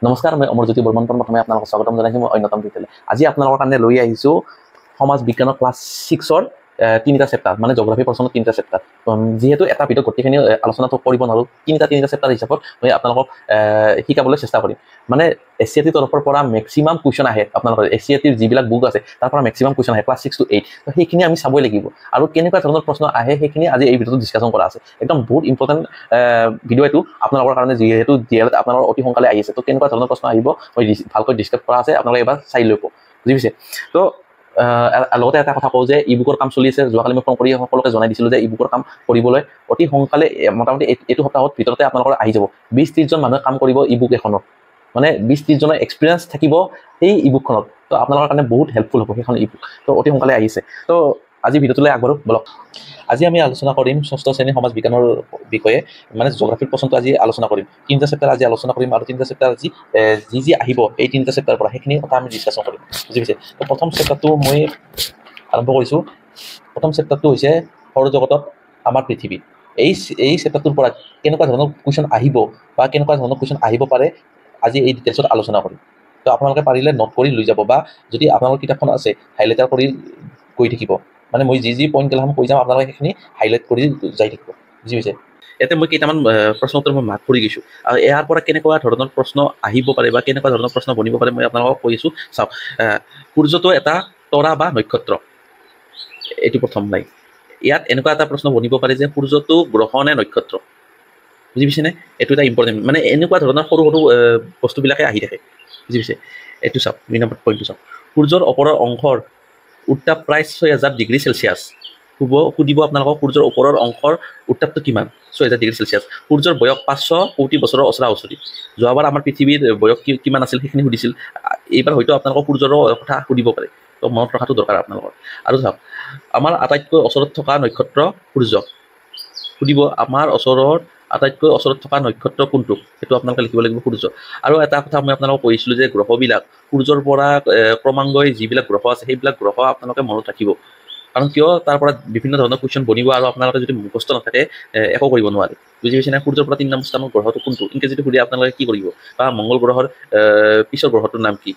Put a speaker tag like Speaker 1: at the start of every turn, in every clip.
Speaker 1: নমস্কাৰ, মই অমৰজ্যোতি বৰ্মন প্ৰথমে আপোনালোকক স্বাগতম জনাইছো মই অন্যতম বিদ্যালয়। আজি আপোনালোকৰ কাৰণে লৈ আহিছোঁ সমাজ বিজ্ঞানৰ ক্লাছ 6ৰ তিনিটা চেপ্টাৰ, মানে জিঅ'গ্ৰাফী পৰ্চনৰ তিনিটা চেপ্টাৰ। যিহেতু এটা ভিডিঅ'ত গোটেইখিনি আলোচনাটো কৰিব নোৱাৰোঁ, তিনিটা চেপ্টাৰ হিচাপত মই আপোনালোকক শিকাবলৈ চেষ্টা কৰিম। মানে SCERT তৰফৰ পৰা মেক্সিমাম কুৱেশ্যন আহে, আপোনালোকৰ SCERT যিবিলাক বুক আছে তাৰ পৰা মেক্সিমাম কুৱেশ্যন আহে ক্লাছ 6 to 8। তো সেইখিনি আমি চাবই লাগিব, আৰু কেনেকুৱা ধৰণৰ প্ৰশ্ন আহে সেইখিনি আজি এই ভিডিঅ'টো ডিছকাশ্যন কৰা আছে। একদম বহুত ইম্পৰ্টেণ্ট ভিডিঅ' এইটো আপোনালোকৰ কাৰণে, যিহেতু DL আপোনালোকৰ অতি সোনকালে আহি আছে। তো কেনেকুৱা ধৰণৰ প্ৰশ্ন আহিব মই ভালকৈ ডিছকাছ কৰা আছে, আপোনালোকে এবাৰ চাই ল'ব, বুজি পাইছে? তো লগতে এটা কথা কওঁ যে ই বুকৰ কাম চলি আছে। যোৱাকালি মই ফোন কৰি সকলোকে জনাই দিছিলোঁ যে ই বুকৰ কাম কৰিবলৈ অতি সোনকালে, মোটামুটি এইটো সপ্তাহত ভিতৰতে আপোনালোকৰ আহি যাব। 20-30 জন মানুহে কাম কৰিব ই বুক এখনত, মানে 20-30 জনৰ এক্সপিৰিয়েঞ্চ থাকিব সেই ই বুকখনত। তো আপোনালোকৰ কাৰণে বহুত হেল্পফুল হ'ব সেইখন ই বুক। তো অতি সোনকালে আহিছে। তো আজি ভিডিঅ'টোলৈ আগবাঢ়ো বলক। আজি আমি আলোচনা কৰিম 6ষ্ঠ শ্ৰেণীৰ সমাজ বিজ্ঞানৰ বিষয়ে, মানে জিঅ'গ্ৰাফীৰ প্ৰশ্নটো আজি আলোচনা কৰিম। তিনিটা চেপ্টাৰ আজি আলোচনা কৰিম, আৰু তিনিটা চেপ্টাৰ আজি যি আহিব এই তিনিটা চেপ্টাৰৰ পৰা সেইখিনি কথা আমি ডিছকাশ্যন কৰিম, বুজি পাইছে? তো প্ৰথম চেপ্টাৰটো মই আৰম্ভ কৰিছোঁ। প্ৰথম চেপ্টাৰটো হৈছে সৌৰজগতত আমাৰ পৃথিৱী। এই চেপ্টাৰটোৰ পৰা কেনেকুৱা ধৰণৰ কুৱেশ্যন আহিব বা কেনেকুৱা ধৰণৰ কুৱেশ্যন আহিব পাৰে আজি এই ডিটেইলছত আলোচনা কৰিম। তো আপোনালোকে পাৰিলে নোট কৰি লৈ যাব, বা যদি আপোনালোকৰ কিতাপখন আছে হাইলাইটাৰ কৰি গৈ থাকিব। মানে মই যি পইণ্টবিলাক কৈ যাম আপোনালোকে সেইখিনি হাইলাইট কৰি যাই থাকিব, বুজি পাইছে? ইয়াতে মই কেইটামান প্ৰশ্ন উত্তৰ মই মাৰ্ক কৰি গৈছোঁ, আৰু ইয়াৰ পৰা কেনেকুৱা ধৰণৰ প্ৰশ্ন আহিব পাৰে বা কেনেকুৱা ধৰণৰ প্ৰশ্ন বনিব পাৰে মই আপোনালোকক কৈ আছোঁ। চাওক, সূৰ্যটো এটা তৰা বা নক্ষত্ৰ, এইটো প্ৰথম লাইন। ইয়াত এনেকুৱা এটা প্ৰশ্ন বনিব পাৰে যে সূৰ্যটো গ্ৰহ নে নক্ষত্ৰ, বুজি পাইছেনে? এইটো এটা ইম্পৰ্টেণ্ট, মানে এনেকুৱা ধৰণৰ সৰু সৰু বস্তুবিলাকে আহি থাকে, বুজি পাইছে? এইটো চাওক, 2 নম্বৰ পইণ্টটো চাওক। সূৰ্যৰ ওপৰৰ অংশৰ উত্তাপ প্ৰায় 6000 ডিগ্ৰী চেলচিয়াছ। সুধিব আপোনালোকক সূৰ্যৰ ওপৰৰ অংশৰ উত্তাপটো কিমান? 6000 ডিগ্ৰী চেলচিয়াছ। সূৰ্যৰ বয়স 500 কোটি বছৰৰ ওচৰা ওচৰি। যোৱাবাৰ আমাৰ পৃথিৱীৰ বয়স কিমান আছিল সেইখিনি সুধিছিল, এইবাৰ হয়তো আপোনালোকক সূৰ্যৰ কথা সুধিব পাৰে। তো মনত ৰখাটো দৰকাৰ আপোনালোকৰ। আৰু চাওক, আমাৰ আটাইতকৈ ওচৰত থকা নক্ষত্ৰ সূৰ্য। সুধিব আমাৰ আটাইতকৈ ওচৰত থকা নক্ষত্ৰ কোনটো, সেইটো আপোনালোকে লিখিব লাগিব সূৰ্য। আৰু এটা কথা মই আপোনালোকক কৈছিলোঁ যে গ্ৰহবিলাক সূৰ্যৰ পৰা ক্ৰমান্বয়ে যিবিলাক গ্ৰহ আছে সেইবিলাক গ্ৰহ আপোনালোকে মনত ৰাখিব। কাৰণ কিয়, তাৰ পৰা বিভিন্ন ধৰণৰ কুৱেশ্যন বনিব, আৰু আপোনালোকে যদি মুখস্থ নাথাকে একো কৰিব নোৱাৰে, বুজি পাইছে নে? সূৰ্যৰ পৰা 3 নম্বৰ স্থানৰ গ্ৰহটো কোনটো, এনেকৈ যদি সুধে আপোনালোকে কি কৰিব? বা মংগল গ্ৰহৰ পিছৰ গ্ৰহটোৰ নাম কি,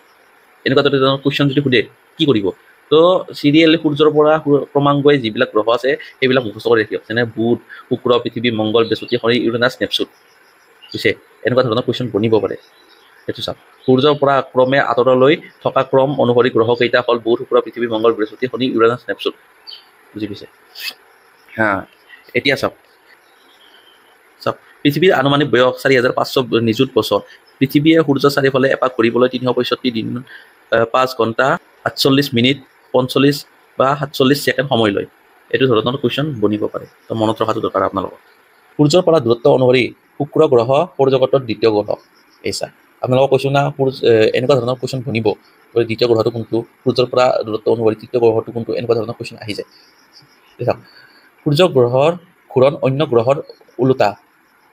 Speaker 1: এনেকুৱা ধৰণৰ কুৱেশ্যন যদি সুধে কি কৰিব? তো চিৰিয়েলি সূৰ্যৰ পৰা ক্ৰমান্বয়ে যিবিলাক গ্ৰহ আছে সেইবিলাক মুখস্থ কৰি ৰাখিব, যেনে বুধ, শুক্ৰ, পৃথিৱী, মংগল, বৃহস্পতি, শনি, ইউৰেনাছ, নেপচুন, বুজিছে? এনেকুৱা ধৰণৰ কুৱেশ্যন বনিব পাৰে। সেইটো চাওক, সূৰ্যৰ পৰা ক্ৰমে আঁতৰলৈ থকা ক্ৰম অনুসৰি গ্ৰহকেইটা হ'ল বুধ, শুক্ৰ, পৃথিৱী, মংগল, বৃহস্পতি, শনি, ইউৰেনাছ, নেপচুন, বুজি পাইছে? এতিয়া চাওক, পৃথিৱীৰ আনুমানিক বয়স 4500 নিযুত বছৰ। পৃথিৱীয়ে সূৰ্যৰ চাৰিওফালে এপাক ঘূৰিবলৈ 365 দিন 5 ঘণ্টা 48 মিনিট 45 বা 47 ছেকেণ্ড সময় লয়। এইটো ধৰণৰ কুৱেশ্যন বনিব পাৰে, তো মনত ৰখাটো দৰকাৰ আপোনালোকৰ। সূৰ্যৰ পৰা দূৰত্ব অনুসৰি শুক্ৰ গ্ৰহ সৌৰজগতৰ দ্বিতীয় গ্ৰহ। এইচা আপোনালোকক কৈছোঁ না, এনেকুৱা ধৰণৰ কুৱেশ্যন বনিব। দ্বিতীয় গ্ৰহটো কোনটো, সূৰ্যৰ পৰা দূৰত্ব অনুসৰি তৃতীয় গ্ৰহটো কোনটো, এনেকুৱা ধৰণৰ কুৱেশ্যন আহি যায়। সূৰ্য গ্ৰহৰ ঘূৰণ অন্য গ্ৰহৰ ওলোটা,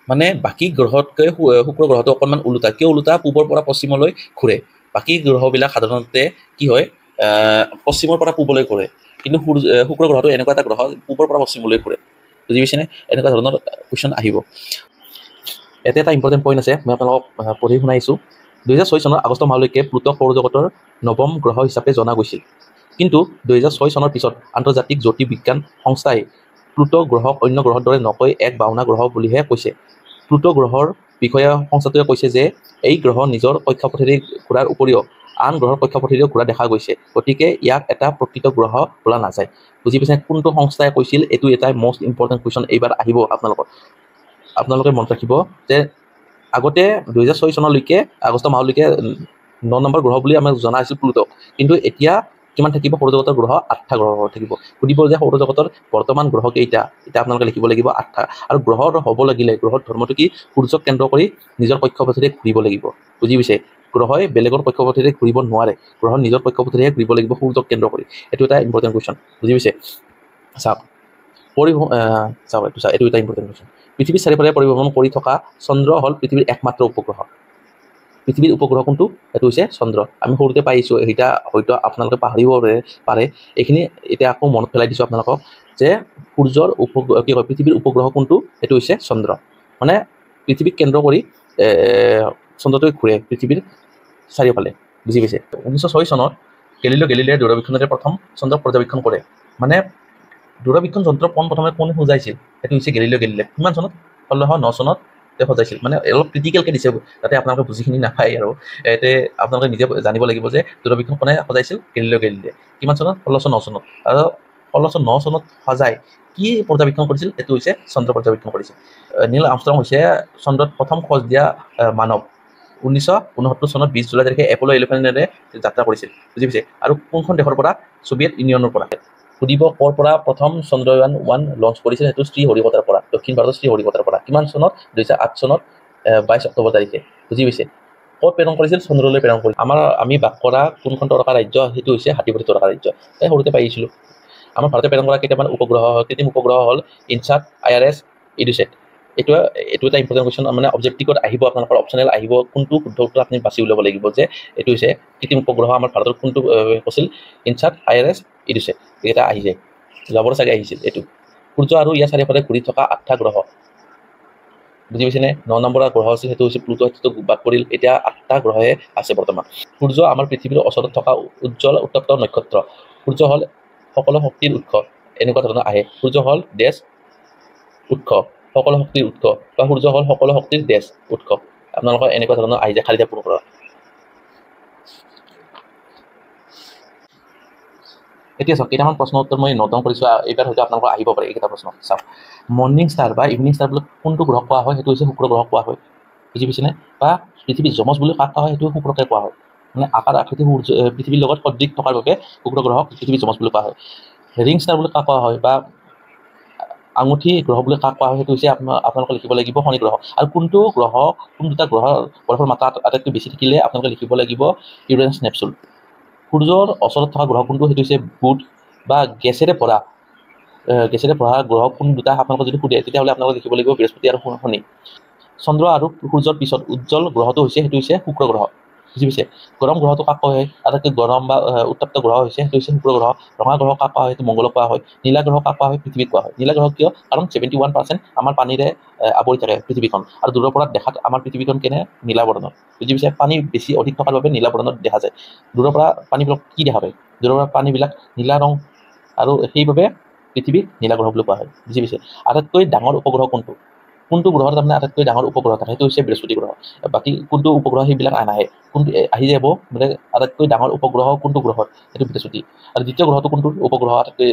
Speaker 1: মানে বাকী গ্ৰহতকৈ শুক্ৰ গ্ৰহটো অকণমান ওলোটা। কিয় ওলোটা? পূবৰ পৰা পশ্চিমলৈ ঘূৰে। বাকী গ্ৰহবিলাক সাধাৰণতে কি হয়, পশ্চিমৰ পৰা পূবলৈ ঘূৰে, কিন্তু শুক্ৰ গ্ৰহটো এনেকুৱা এটা গ্ৰহ পূবৰ পৰা পশ্চিমলৈ ঘূৰে, বুজি পাইছেনে? এনেকুৱা ধৰণৰ কুৱেশ্যন আহিব। ইয়াতে এটা ইম্পৰ্টেণ্ট পইণ্ট আছে, মই আপোনালোকক পঢ়ি শুনাইছোঁ। 2006 চনৰ আগষ্ট মাহলৈকে প্লুট'ক সৌৰজগতৰ 9ম গ্ৰহ হিচাপে জনা গৈছিল, কিন্তু 2006 চনৰ পিছত আন্তৰ্জাতিক জ্যোতিৰ্বিজ্ঞান সংস্থাই প্লুট' গ্ৰহক অন্য গ্ৰহৰ দৰে নকৈ এক বাওনা গ্ৰহ বুলিহে কৈছে। প্লুট' গ্ৰহৰ বিষয়ে সংস্থাটোৱে কৈছে যে এই গ্ৰহ নিজৰ কক্ষপথেৰে ঘূৰাৰ উপৰিও আন গ্ৰহৰ কক্ষপথেৰেও ঘূৰা দেখা গৈছে, গতিকে ইয়াক এটা প্ৰকৃত গ্ৰহ বোলা নাযায়। বুজি পাইছে? কোনটো সংস্থাই কৈছিল, এইটো এটা মষ্ট ইম্পৰ্টেণ্ট কুৱেশ্যন এইবাৰ আহিব আপোনালোকৰ। আপোনালোকে মনত ৰাখিব যে আগতে 2006 চনলৈকে আগষ্ট মাহলৈকে 9 নম্বৰ গ্ৰহ বুলি আমাক জনা হৈছিল প্লুট'ক, কিন্তু এতিয়া কিমান থাকিব? সৌৰজগতৰ গ্ৰহ 8টা গ্ৰহ থাকিব। সুধিব যে সৌৰজগতৰ বৰ্তমান গ্ৰহ কেইটা, এতিয়া আপোনালোকে লিখিব লাগিব 8টা। আৰু গ্ৰহৰ হ'ব লাগিলে গ্ৰহৰ ধৰ্মটো কি? সূৰ্যক কেন্দ্ৰ কৰি নিজৰ কক্ষপথেৰে ঘূৰিব লাগিব, বুজি পাইছে? গ্ৰহই বেলেগৰ কক্ষপথেৰে ঘূৰিব নোৱাৰে, গ্ৰহৰ নিজৰ কক্ষপথেৰেহে ঘূৰিব লাগিব সূৰ্যক কেন্দ্ৰ কৰি। এইটো এটা ইম্পৰ্টেণ্ট কুৱেশ্যন, বুজি পাইছে? চাওক, এইটো এটা ইম্পৰ্টেণ্ট কুৱেশ্যন। পৃথিৱীৰ চাৰিওফালে পৰিভ্ৰমণ কৰি থকা চন্দ্ৰ হ'ল পৃথিৱীৰ একমাত্ৰ উপগ্ৰহ। পৃথিৱীৰ উপগ্ৰহ কোনটো? এইটো হৈছে চন্দ্ৰ। আমি সৰুতে পাইছোঁ, এইটা হয়তো আপোনালোকে পাহৰিব পাৰে। এইখিনি এতিয়া আকৌ মনত পেলাই দিছোঁ আপোনালোকক যে সূৰ্যৰ পৃথিৱীৰ উপগ্ৰহ কোনটো? এইটো হৈছে চন্দ্ৰ। মানে পৃথিৱীক কেন্দ্ৰ কৰি চন্দ্ৰটোৱে ঘূৰে পৃথিৱীৰ চাৰিওফালে বুজি পাইছে 1906 চনত গেলিলিও গেলিলিয়ে দূৰবীক্ষণেৰে প্ৰথম চন্দ্ৰক পৰ্যবেক্ষণ কৰে মানে দূৰবীক্ষণ যন্ত্ৰ পোনপ্ৰথমে কোনে সজাইছিল সেইটো হৈছে গেলিলিও গেলিলিয়ে কিমান চনত 1609 চনত তেওঁ সজাইছিল মানে অলপ ক্ৰিটিকেলকৈ দিছে যাতে আপোনালোকে বুজিখিনি নাপায় আৰু এতে আপোনালোকে নিজে জানিব লাগিব যে দূৰবীক্ষণ কোনে সজাইছিল গেলিলিও গেলিলিয়ে কিমান চনত 1609 চনত আৰু 1609 চনত সজাই কি পৰ্যবেক্ষণ কৰিছিল এইটো হৈছে চন্দ্ৰ পৰ্যবেক্ষণ কৰিছিল নীল আৰ্মষ্ট্ৰং হৈছে চন্দ্ৰত প্ৰথম খোজ দিয়া মানৱ 1969 চনত 20 জুলাই তাৰিখে এপল' 11ৰে যাত্ৰা কৰিছিল বুজি পাইছে আৰু কোনখন দেশৰ পৰা সোভিয়েট ইউনিয়নৰ পৰা সুধিব ক'ৰ পৰা প্ৰথম চন্দ্ৰয়ান 1 লঞ্চ কৰিছিল সেইটো শ্ৰীহৰিকোটাৰ পৰা দক্ষিণ ভাৰতৰ শ্ৰীহৰিকোটাৰ পৰা কিমান চনত 2008 চনত 22 অক্টোবৰ তাৰিখে বুজি পাইছে ক'ত প্ৰেৰণ কৰিছিল চন্দ্ৰলৈ প্ৰেৰণ কৰিছিল আমি বাস কৰা কোনখন তৰকা ৰাজ্য সেইটো হৈছে হাতীপতি তৰকা ৰাজ্য এই সৰুতে পাইছিলোঁ আমাৰ ভাৰতে প্ৰেৰণ কৰা কেইটামান উপগ্ৰহ কৃত্ৰিম উপগ্ৰহ হ'ল ইনচাট IRS ইডুচেট এইটো এটা ইম্পৰ্টেণ্ট কুৱেশ্যন মানে অবজেক্টিভত আহিব আপোনালোকৰ অপশ্যনেল আহিব কোনটো শুদ্ধ উত্তৰ আপুনি বাছি উলিয়াব লাগিব যে এইটো হৈছে কৃত্ৰিম উপগ্ৰহ আমাৰ ভাৰতৰ কোনটো কৈছিল ইনচাট IRS ইডুচেট এটা আহি যায় যাবৰ চাগে আহিছিল এইটো সূৰ্য আৰু ইয়াৰ চাৰিওফালে ঘূৰি থকা 8টা গ্ৰহ বুজি পাইছেনে 9 নম্বৰ গ্ৰহ আছিল সেইটো হৈছে প্লুটো সেইটো বাদ পৰিল এতিয়া 8টা গ্ৰহে আছে বৰ্তমান সূৰ্য আমাৰ পৃথিৱীৰ ওচৰত থকা উজ্জ্বল উত্তপ্ত নক্ষত্ৰ সূৰ্য হ'ল সকলো শক্তিৰ উৎস এনেকুৱা ধৰণৰ আহে সূৰ্য হ'ল দেশ উৎস সকলো শক্তিৰ উৎস বা সূৰ্য হ'ল সকলো শক্তিৰ দেশ উৎস আপোনালোকৰ এনেকুৱা ধৰণৰ আহি যায় খালি ঠাই পূৰণ কৰা এতিয়া চাওক কেইটামান প্ৰশ্ন উত্তৰ মই নোট ডাউন কৰিছোঁ এইবাৰ হয়তো আপোনালোকৰ আহিব পাৰে এইকেইটা প্ৰশ্ন চাওক মৰ্নিং ষ্টাৰ বা ইভিনিং ষ্টাৰ বুলি কোনটো গ্ৰহ কোৱা হয় সেইটো হৈছে শুক্ৰ গ্ৰহ কোৱা হয় বুজি পাইছেনে বা পৃথিৱীৰ যমজ বুলি কাক কোৱা হয় সেইটো শুক্ৰকে কোৱা হয় মানে আকাৰ আকৃতি পৃথিৱীৰ লগত সদৃশ থকাৰ বাবে শুক্ৰ গ্ৰহক পৃথিৱীৰ যমজ বুলি কোৱা হয় ৰিং ষ্টাৰ বুলি কাক কোৱা হয় বা আঙুঠি গ্ৰহ বুলি কাক কোৱা হয় সেইটো হৈছে আপোনালোকে লিখিব লাগিব শনি গ্ৰহ আৰু কোনটো গ্ৰহ কোন দুটা গ্ৰহৰ বৰফৰ মাত্ৰা আটাইতকৈ বেছি থাকিলে আপোনালোকে লিখিব লাগিব ইউৰেনাছ নেপচুন সূৰ্যৰ ওচৰত থকা গ্ৰহ কোনটো সেইটো হৈছে বুধ বা গেছেৰে ভৰা গ্ৰহ কোন দুটা আপোনালোকে যদি সোধে তেতিয়াহ'লে আপোনালোকে লিখিব লাগিব বৃহস্পতি আৰু শনি চন্দ্ৰ আৰু সূৰ্যৰ পিছত উজ্জ্বল গ্ৰহটো হৈছে সেইটো হৈছে শুক্ৰ গ্ৰহ বুজি পাইছে গৰম গ্ৰহটো কাক কোৱা হয় আটাইতকৈ গৰম বা উত্তপ্ত গ্ৰহ হৈছে সেইটো হৈছে শুক্ৰ গ্ৰহ ৰঙা গ্ৰহ কাক কোৱা হয় সেইটো মংগলক কোৱা হয় নীলা গ্ৰহ কাক কোৱা হয় পৃথিৱীক কোৱা হয় নীলা গ্ৰহ কিয় কাৰণ 71% আমাৰ পানীৰে আৱৰি থাকে পৃথিৱীখন আৰু দূৰৰ পৰা দেখাত আমাৰ পৃথিৱীখন কেনে নীলা বৰ্ণৰ বুজি পাইছে পানী বেছি অধিক থকাৰ বাবে নীলা বৰ্ণত দেখা যায় দূৰৰ পৰা পানীবিলাক কি দেখা পায় দূৰৰ পৰা পানীবিলাক নীলা ৰং আৰু সেইবাবে পৃথিৱীক নীলা গ্ৰহ বুলি কোৱা হয় বুজি পাইছে আটাইতকৈ ডাঙৰ উপগ্ৰহ কোনটো গ্ৰহৰ তাৰমানে আটাইতকৈ ডাঙৰ উপগ্ৰহ থাকে সেইটো হৈছে বৃহস্পতি গ্ৰহ বাকী কোনটো উপগ্ৰহ সেইবিলাক নাহে কোনটো আহি যাব মানে আটাইতকৈ ডাঙৰ উপগ্ৰহ কোনটো গ্ৰহৰ সেইটো বৃহস্পতি আৰু দ্বিতীয় গ্ৰহটো কোনটো উপগ্ৰহ আটাইতকৈ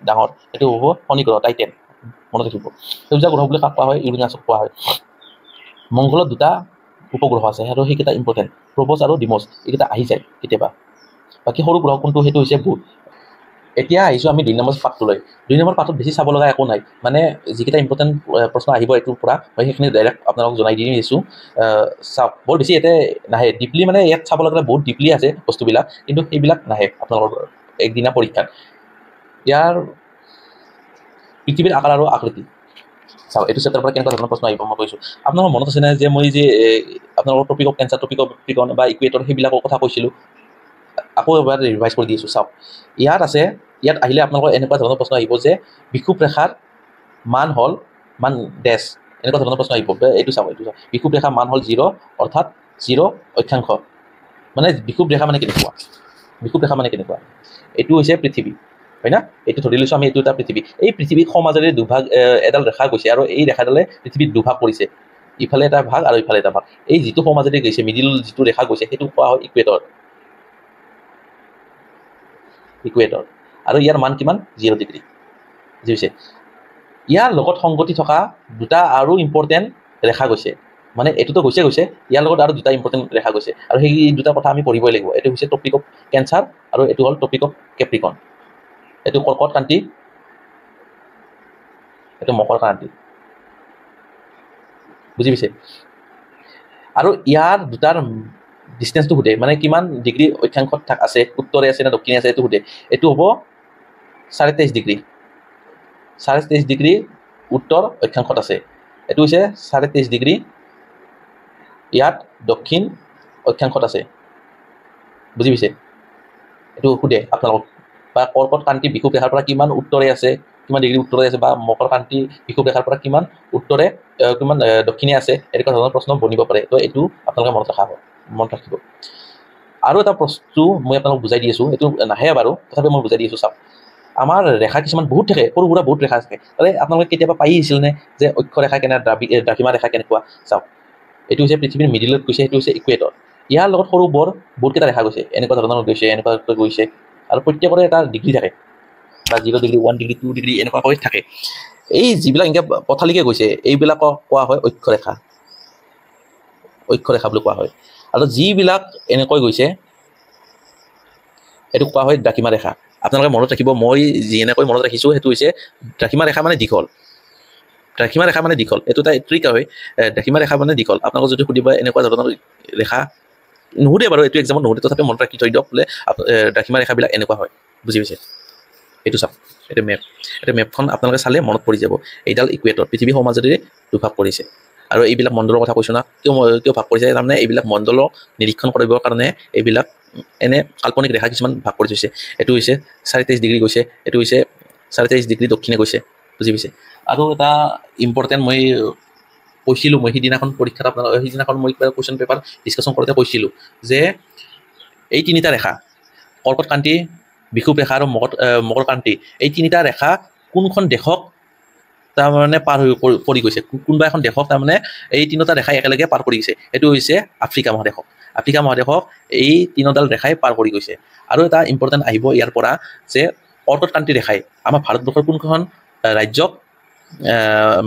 Speaker 1: ডাঙৰ সেইটো হ'ব শনি গ্ৰহ টাইটেন মনত ৰাখিব সেউজীয়া গ্ৰহ বুলি কাক কোৱা হয় ইউৰেনাছক কোৱা হয় মংগলত দুটা উপগ্ৰহ আছে আৰু সেইকেইটা ইম্পৰ্টেণ্ট প্ৰবছ আৰু ডিমছ এইকেইটা আহি যায় কেতিয়াবা বাকী সৰু গ্ৰহ কোনটো সেইটো হৈছে বুধ এতিয়া আহিছোঁ আমি 2 নম্বৰ পাঠটোলৈ 2 নম্বৰ পাঠত বেছি চাব লগা একো নাই মানে যিকেইটা ইম্পৰ্টেণ্ট প্ৰশ্ন আহিব এইটোৰ পৰা মই সেইখিনি ডাইৰেক্ট আপোনালোকক জনাই দি দিছোঁ চাওক বৰ বেছি ইয়াতে নাহে ডিপলি মানে ইয়াত চাব লগা বহুত ডিপলি আছে বস্তুবিলাক কিন্তু সেইবিলাক নাহে আপোনালোকৰ একদিনা পৰীক্ষাত ইয়াৰ পৃথিৱীৰ আকাৰ আৰু আকৃতি চাওক এইটো চেপ্টাৰৰ পৰা কেনেকুৱা ধৰণৰ প্ৰশ্ন আহিব মই কৈছোঁ আপোনালোকৰ মনত আছেনে যে মই যে আপোনালোকৰ Tropic of Cancer Tropic of ত্ৰিকোণ বা ইকুৱেটৰ সেইবিলাকৰ কথা কৈছিলোঁ আকৌ এবাৰ ৰিভাইজ কৰি দি আছোঁ চাওক ইয়াত আহিলে আপোনালোকৰ এনেকুৱা ধৰণৰ প্ৰশ্ন আহিব যে বিষুৱ ৰেখাৰ মান ডেছ এনেকুৱা ধৰণৰ প্ৰশ্ন আহিব এইটো চাওক বিষুৱ ৰেখাৰ মান হ'ল 0 অৰ্থাৎ 0 অক্ষাংশ মানে বিষুৱ ৰেখা মানে কেনেকুৱা এইটো হৈছে পৃথিৱী হয় না এইটো ধৰি লৈছোঁ আমি এইটো এটা পৃথিৱী এই পৃথিৱীক সমাজেৰে দুভাগ এডাল ৰেখা গৈছে আৰু এই ৰেখাডালে পৃথিৱীত দুভাগ কৰিছে ইফালে এটা ভাগ আৰু ইফালে এটা ভাগ এই যিটো সমাজেৰে গৈছে মিডিল যিটো ৰেখা গৈছে সেইটো কোৱা হয় ইকুৱেটৰ আৰু ইয়াৰ মান কিমান 0 ডিগ্ৰী বুজি পাইছে ইয়াৰ লগত সংগতি থকা দুটা আৰু ইম্পৰ্টেণ্ট ৰেখা গৈছে মানে এইটোতো গৈছে ইয়াৰ লগত আৰু দুটা ইম্পৰ্টেণ্ট ৰেখা গৈছে আৰু সেই দুটা কথা আমি পঢ়িবই লাগিব এইটো হৈছে টপিক অফ কেঞ্চাৰ আৰু এইটো হ'ল টপিক অফ কেপ্ৰিকন এইটো কৰ্কট ক্ৰান্তি এইটো মকৰ ক্ৰান্তি বুজি পাইছে আৰু ইয়াৰ দুটাৰ ডিষ্টেঞ্চটো সোধে মানে কিমান ডিগ্ৰী অক্ষাংশত আছে উত্তৰে আছে নে দক্ষিণে আছে এইটো সোধে এইটো হ'ব 23.5 ডিগ্ৰী 23.5 ডিগ্ৰী উত্তৰ অক্ষাংশত আছে এইটো হৈছে 23.5 ডিগ্ৰী ইয়াত দক্ষিণ অক্ষাংশত আছে বুজি পাইছে এইটো সোধে আপোনালোকক বা কৰ্কট ক্ৰান্তি বিষুৱ ৰেখাৰ পৰা কিমান উত্তৰে আছে কিমান ডিগ্ৰী উত্তৰে আছে বা মকৰ ক্ৰান্তি বিষুৱ ৰেখাৰ পৰা কিমান উত্তৰে কিমান দক্ষিণে আছে এনেকুৱা ধৰণৰ প্ৰশ্ন বনিব পাৰে তো এইটো আপোনালোকে মনত ৰাখিব আৰু এটা বস্তু মই আপোনালোকক বুজাই দি আছোঁ এইটো নাহে বাৰু তথাপিও মই বুজাই দি আছোঁ চাওক আমাৰ ৰেখা কিছুমান বহুত থাকে সৰু সুৰা বহুত ৰেখা থাকে তাৰে আপোনালোকে কেতিয়াবা পাই আহিছিল নে যে অক্ষৰেখা কেনে দ্ৰাঘিমা ৰেখা কেনেকুৱা চাওক এইটো হৈছে পৃথিৱীৰ মিডিলত গৈছে সেইটো হৈছে ইকুৱেটৰ ইয়াৰ লগত সৰু বৰ বহুতকেইটা ৰেখা গৈছে এনেকুৱা ধৰণৰ গৈছে এনেকুৱাকৈ গৈছে আৰু প্ৰত্যেকৰে এটা ডিগ্ৰী থাকে বা 0 ডিগ্ৰী 1 ডিগ্ৰী 2 ডিগ্ৰী এনেকুৱাকৈ থাকে এই যিবিলাক এনেকৈ পথালিকৈ গৈছে এইবিলাকক কোৱা হয় অক্ষৰেখা বুলি কোৱা হয় আৰু যিবিলাক এনেকৈ গৈছে এইটো কোৱা হয় দ্ৰাঘিমা ৰেখা আপোনালোকে মনত ৰাখিব মই যেনেকৈ মনত ৰাখিছোঁ সেইটো হৈছে দ্ৰাঘিমা ৰেখা মানে দীঘল দ্ৰাঘিমা ৰেখা মানে দীঘল এইটো এটা ট্ৰিক হয় দ্ৰাঘিমা ৰেখা মানে দীঘল আপোনালোকক যদি সুধিব এনেকুৱা ধৰণৰ ৰেখা নুসুধে বাৰু এইটো এক্সামত নুসুধে তথাপি মনত ৰাখি থৈ দিয়ক বোলে দ্ৰাঘিমা ৰেখাবিলাক এনেকুৱা হয় বুজি পাইছে এইটো চাওক এইটো মেপখন আপোনালোকে চালে মনত পৰি যাব এইডাল ইকুৱেটৰ পৃথিৱী সমাজেৰে দুভাগ কৰিছে আৰু এইবিলাক মণ্ডলৰ কথা কৈছোঁ না কিয় ভাগ কৰিছে তাৰমানে এইবিলাক মণ্ডলক নিৰীক্ষণ কৰিবৰ কাৰণে এইবিলাক এনে কাল্পনিক ৰেখা কিছুমান ভাগ কৰি থৈছে এইটো হৈছে 23.5 ডিগ্ৰী গৈছে এইটো হৈছে 23.5 ডিগ্ৰী দক্ষিণে গৈছে বুজি পাইছে আৰু এটা ইম্পৰ্টেণ্ট মই কৈছিলোঁ মই সিদিনাখন পৰীক্ষাত আপোনালোকে সিদিনাখন মই কিবা কুৱেশ্যন পেপাৰ ডিছকাশ্যন কৰোঁতে কৈছিলোঁ যে এই তিনিটা ৰেখা কৰ্কট ক্ৰান্তি বিষুৱ ৰেখা আৰু মকৰ ক্ৰান্তি এই তিনিটা ৰেখা কোনখন দেশক তাৰমানে পাৰ হৈ পৰি গৈছে কোনোবা এখন দেশক তাৰমানে এই তিনিটা ৰেখাই একেলগে পাৰ কৰি গৈছে এইটো হৈছে আফ্ৰিকা মহাদেশক এই তিনিডাল ৰেখাই পাৰ কৰি গৈছে আৰু এটা ইম্পৰ্টেণ্ট আহিব ইয়াৰ পৰা যে কৰ্কট ক্ৰান্তি ৰেখাই আমাৰ ভাৰতবৰ্ষৰ কোনখন ৰাজ্যৰ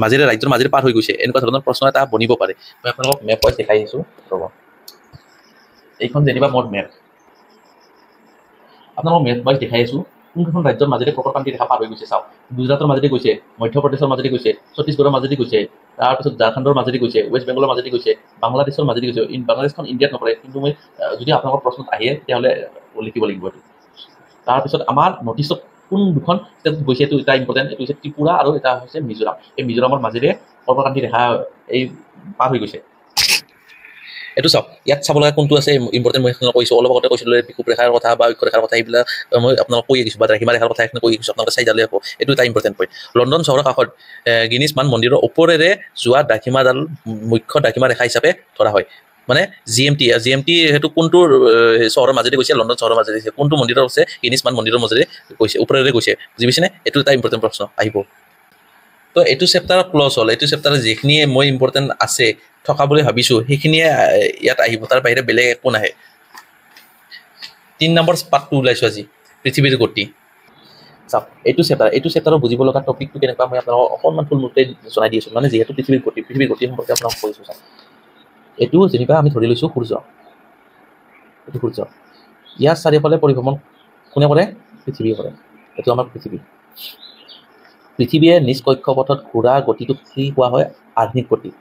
Speaker 1: মাজেৰে পাৰ হৈ গৈছে এনেকুৱা ধৰণৰ প্ৰশ্ন এটা বনিব পাৰে মই আপোনালোকক মেপ ৱাইজ দেখাই আছোঁ ৰ'ব এইখন যেনিবা মোৰ মেপ আপোনালোকক মেপ ৱাইজ দেখাই আছোঁ কোনখন ৰাজ্যৰ মাজেৰে কৰ্কট ক্ৰান্তি ৰেখা পাৰ হৈ গৈছে চাওক গুজৰাটৰ মাজেদি গৈছে মধ্যপ্ৰদেশৰ মাজেদি গৈছে ছত্তীশগড়ৰ মাজেদি গৈছে তাৰপিছত ঝাৰখণ্ডৰ মাজেদি গৈছে ৱেষ্ট বেংগলৰ মাজেদি গৈছে বাংলাদেশৰ মাজেদি গৈছে বাংলাদেশখন ইণ্ডিয়াত নপৰে কিন্তু মই যদি আপোনালোকৰ প্ৰশ্নত আহে তেতিয়াহ'লে লিখিব লাগিব এইটো তাৰপিছত আমাৰ নৰ্থ ইষ্টত কোন দুখন ষ্টেটত গৈছে এইটো এটা ইম্পৰ্টেণ্ট এইটো হৈছে ত্ৰিপুৰা আৰু এটা হৈছে মিজোৰাম এই মিজোৰামৰ মাজেৰে কৰ্কট ক্ৰান্তি ৰেখা এই পাৰ হৈ গৈছে এইটো চাওক ইয়াত চাব লগা কোনটো আছে ইম্পৰ্টেণ্ট মই কৈছোঁ অলপ আগতে কৈছিলোঁ বিষুৱ ৰেখাৰ কথা বা অক্ষৰেখাৰ কথা এইবিলাক মই আপোনালোকক কৈ আহিছোঁ বা দ্ৰাঘিমা ৰেখাৰ কথা এইখিনি কৈ আহিছোঁ আপোনালোকে চাই যালে হ'ব এইটো এটা ইম্পৰ্টেণ্ট পইণ্ট লণ্ডন চহৰৰ কাষত গিনিছ মান মন্দিৰৰ ওপৰেৰে যোৱা দ্ৰাঘিমাডাল মুখ্য দ্ৰাঘিমা ৰেখা হিচাপে ধৰা হয় মানে GMT সেইটো কোনটো চহৰৰ মাজেদি গৈছে লণ্ডন চহৰৰ মাজেদি গৈছে কোনটো মন্দিৰৰ আছে গিনিছ মান মন্দিৰৰ মাজেৰে গৈছে ওপৰেৰে গৈছে বুজি পাইছেনে এইটো এটা ইম্পৰ্টেণ্ট প্ৰশ্ন আহিব তো এইটো চেপ্টাৰ ক্লজ হ'ল এইটো চেপ্টাৰ যিখিনি মই ইম্পৰ্টেণ্ট আছে থকা বুলি ভাবিছোঁ সেইখিনিয়ে ইয়াত আহিব তাৰ বাহিৰে বেলেগ একো নাহে 3 নম্বৰ পাৰ্টটো ওলাইছোঁ আজি পৃথিৱীৰ গতি চাওক এইটো চেপ্টাৰৰ বুজিব লগা টপিকটো কেনেকুৱা মই আপোনালোকক অকণমান থুলমূলকৈ জনাই দি আছোঁ মানে যিহেতু পৃথিৱীৰ গতি সম্পৰ্কে আপোনালোকক কৈছোঁ চাওক এইটো যেনিবা আমি ধৰি লৈছোঁ সূৰ্য এইটো সূৰ্য ইয়াৰ চাৰিওফালে পৰিভ্ৰমণ কোনে কৰে পৃথিৱীয়ে কৰে এইটো আমাৰ পৃথিৱীয়ে নিজ কক্ষপথত ঘূৰা গতিটোক কি কোৱা হয় আৰ্নিক গতি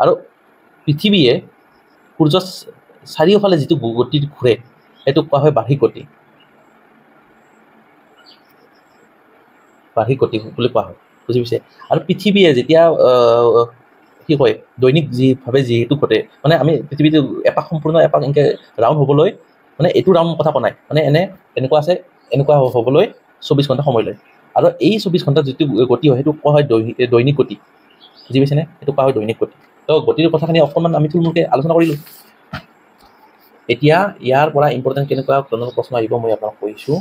Speaker 1: আৰু পৃথিৱীয়ে সূৰ্যৰ চাৰিওফালে যিটো গতি ঘূৰে সেইটোক কোৱা হয় বাৰ্ষিক গতি বুলি কোৱা হয় বুজি পাইছে আৰু পৃথিৱীয়ে যেতিয়া কি কয় দৈনিক যিভাৱে যিহেতু ঘটে মানে আমি পৃথিৱীটো এপাক সম্পূৰ্ণ এপাক এনেকৈ ৰাউণ্ড হ'বলৈ মানে এইটো ৰাউণ্ড কথা কোৱা নাই মানে এনেকুৱা আছে এনেকুৱা হ'বলৈ 24 ঘণ্টা সময় লয় আৰু এই 24 ঘণ্টাত যিটো গতি হয় সেইটো কোৱা হয় দৈনিক গতি বুজি পাইছেনে সেইটো কোৱা হয় দৈনিক গতি তো গতিৰ কথাখিনি অকণমান আমি থুলমূলকৈ আলোচনা কৰিলোঁ এতিয়া ইয়াৰ পৰা ইম্পৰ্টেণ্ট কেনেকুৱা ধৰণৰ প্ৰশ্ন আহিব মই আপোনাক কৈছোঁ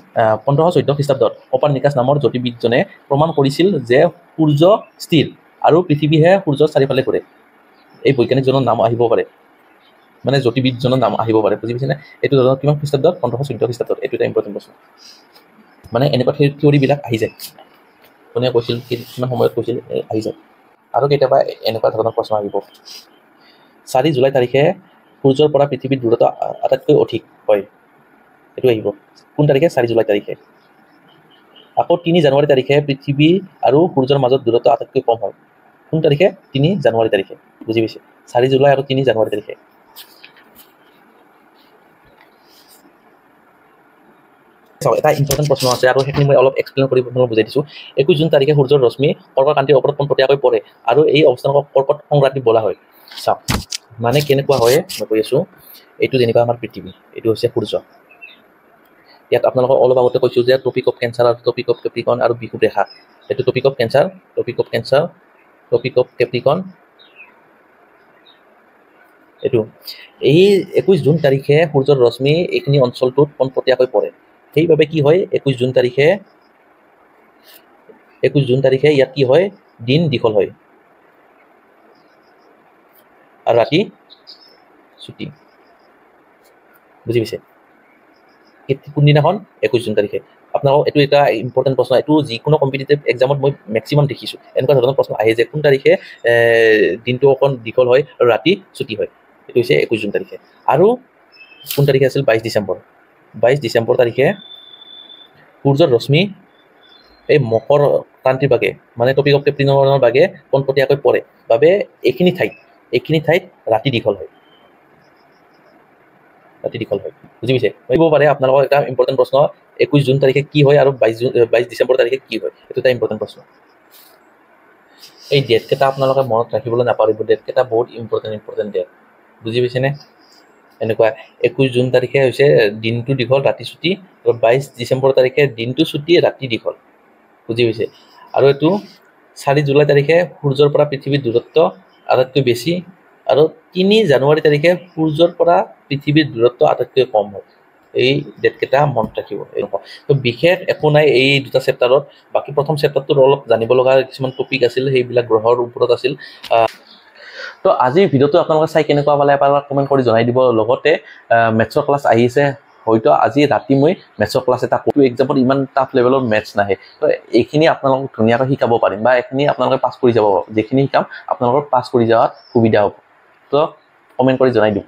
Speaker 1: 1514 খ্ৰীষ্টাব্দত কপাৰনিকাছ নামৰ জ্যোতিৰ্বিদজনে প্ৰমাণ কৰিছিল যে সূৰ্য স্থিৰ আৰু পৃথিৱীহে সূৰ্যৰ চাৰিওফালে ঘূৰে এই বৈজ্ঞানিকজনৰ নাম আহিব পাৰে মানে জ্যোতিৰ্বিদজনৰ নাম আহিব পাৰে বুজি পাইছেনে এইটো ধৰণৰ কিমান খ্ৰীষ্টাব্দত 1514 খ্ৰীষ্টাব্দত এইটো এটা ইম্পৰ্টেণ্ট প্ৰশ্ন মানে এনেকুৱা থিয়ৰিবিলাক আহি যায় কোনে কৈছিল কিমান সময়ত কৈছিল আহি যায় আৰু কেতিয়াবা এনেকুৱা ধৰণৰ প্ৰশ্ন আহিব 4 জুলাই তাৰিখে সূৰ্যৰ পৰা পৃথিৱীৰ দূৰত্ব আটাইতকৈ অধিক হয় এইটো আহিব কোন তাৰিখে 4 জুলাই তাৰিখে আকৌ 3 জানুৱাৰী তাৰিখে পৃথিৱী আৰু সূৰ্যৰ মাজত দূৰত্ব আটাইতকৈ কম হয় কোন তাৰিখে 3 জানুৱাৰী তাৰিখে বুজি পাইছে 4 জুলাই আৰু 3 জানুৱাৰী তাৰিখে এটা ইম্পৰ্টেণ্ট প্ৰশ্ন আছে আৰু সেইখিনি মই অলপ এক্সপ্লেইন কৰি বুজাই দিছোঁ 21 জুন তাৰিখে সূৰ্যৰ ৰশ্মি কৰ্কট ক্ৰান্তিৰ ওপৰত পোনপটীয়াকৈ পৰে আৰু এই অৱস্থানক কৰ্কট সংক্ৰান্তি বোলা হয় চাওক মানে কেনেকুৱা হয় মই কৈ আছোঁ এইটো যেনিবা আমাৰ পৃথিৱী এইটো হৈছে সূৰ্য ইয়াত আপোনালোকক অলপ আগতে কৈছোঁ যে টপিক অফ কেঞ্চাৰ আৰু টপিক অফ কেপ্ৰিকন আৰু বিষুৱ ৰেখা। এইটো Tropic of Cancer, Tropic of Cancer, Tropic of Capricorn. এইটো এই 21 জুন তাৰিখে সূৰ্যৰ ৰশ্মি এইখিনি অঞ্চলটোত পোনপটীয়াকৈ পৰে। সেইবাবে কি হয় 21 জুন তাৰিখে ইয়াত কি হয় দিন দীঘল হয় আৰু ৰাতি ছুটি। বুজি পাইছে? কোনদিনাখন 21 জুন তাৰিখে। আপোনালোকক এইটো এটা ইম্পৰ্টেণ্ট প্ৰশ্ন, এইটো যিকোনো কম্পিটিটিভ এক্সামত মই মেক্সিমাম দেখিছোঁ এনেকুৱা ধৰণৰ প্ৰশ্ন আহে যে কোন তাৰিখে দিনটো অকণ দীঘল হয় আৰু ৰাতি ছুটি হয়। এইটো হৈছে 21 জুন তাৰিখে। আৰু কোন তাৰিখে আছিল 22 ডিচেম্বৰ। 22 ডিচেম্বৰ তাৰিখে সূৰ্যৰ ৰশ্মি এই মকৰ ক্ৰান্তিৰ বাগে মানে টপিক অফ কেপ্ৰিকনৰ বাগে পোনপটীয়াকৈ পৰে বাবে এইখিনি ঠাইত ৰাতি দীঘল হয়। বুজি পাইছে? ভাবিব পাৰে আপোনালোকৰ এটা ইম্পৰ্টেণ্ট প্ৰশ্ন 21 জুন তাৰিখে কি হয় আৰু 22 ডিচেম্বৰ তাৰিখে কি হয়, এইটো এটা ইম্পৰ্টেণ্ট প্ৰশ্ন। এই ডেটকেইটা আপোনালোকে মনত ৰাখিবলৈ নাপাহৰিব, ডেটকেইটা বহুত ইম্পৰ্টেণ্ট ডেট। বুজি পাইছেনে? এনেকুৱা 21 জুন তাৰিখে হৈছে দিনটো দীঘল ৰাতি ছুটি আৰু 22 ডিচেম্বৰ তাৰিখে দিনটো ছুটি ৰাতি দীঘল। বুজি পাইছে? আৰু এইটো 4 জুলাই তাৰিখে সূৰ্যৰ পৰা পৃথিৱীৰ দূৰত্ব আটাইতকৈ বেছি আৰু 3 জানুৱাৰী তাৰিখে সূৰ্যৰ পৰা পৃথিৱীৰ দূৰত্ব আটাইতকৈ কম হয়। এই ডেটকেইটা মনত ৰাখিব। তো বিশেষ একো নাই এই দুটা চেপ্টাৰত। বাকী প্ৰথম চেপ্টাৰটোত অলপ জানিব লগা কিছুমান টপিক আছিল, সেইবিলাক গ্ৰহৰ ওপৰত আছিল। তো আজিৰ ভিডিঅ'টো আপোনালোকে চাই কেনেকুৱা পালে এবাৰ কমেণ্ট কৰি জনাই দিব। লগতে মেথছৰ ক্লাছ আহিছে, হয়তো আজি ৰাতি মই মেথছৰ ক্লাছ এটা কৰোঁ। এক্সামত ইমান টাফ লেভেলৰ মেথছ নাহে, তো এইখিনি আপোনালোকক ধুনীয়াকৈ শিকাব পাৰিম বা এইখিনি আপোনালোকে পাছ কৰি যাব। যিখিনি শিকাম আপোনালোকৰ পাছ কৰি যোৱাত সুবিধা হ'ব। তো কমেণ্ট কৰি জনাই দিব।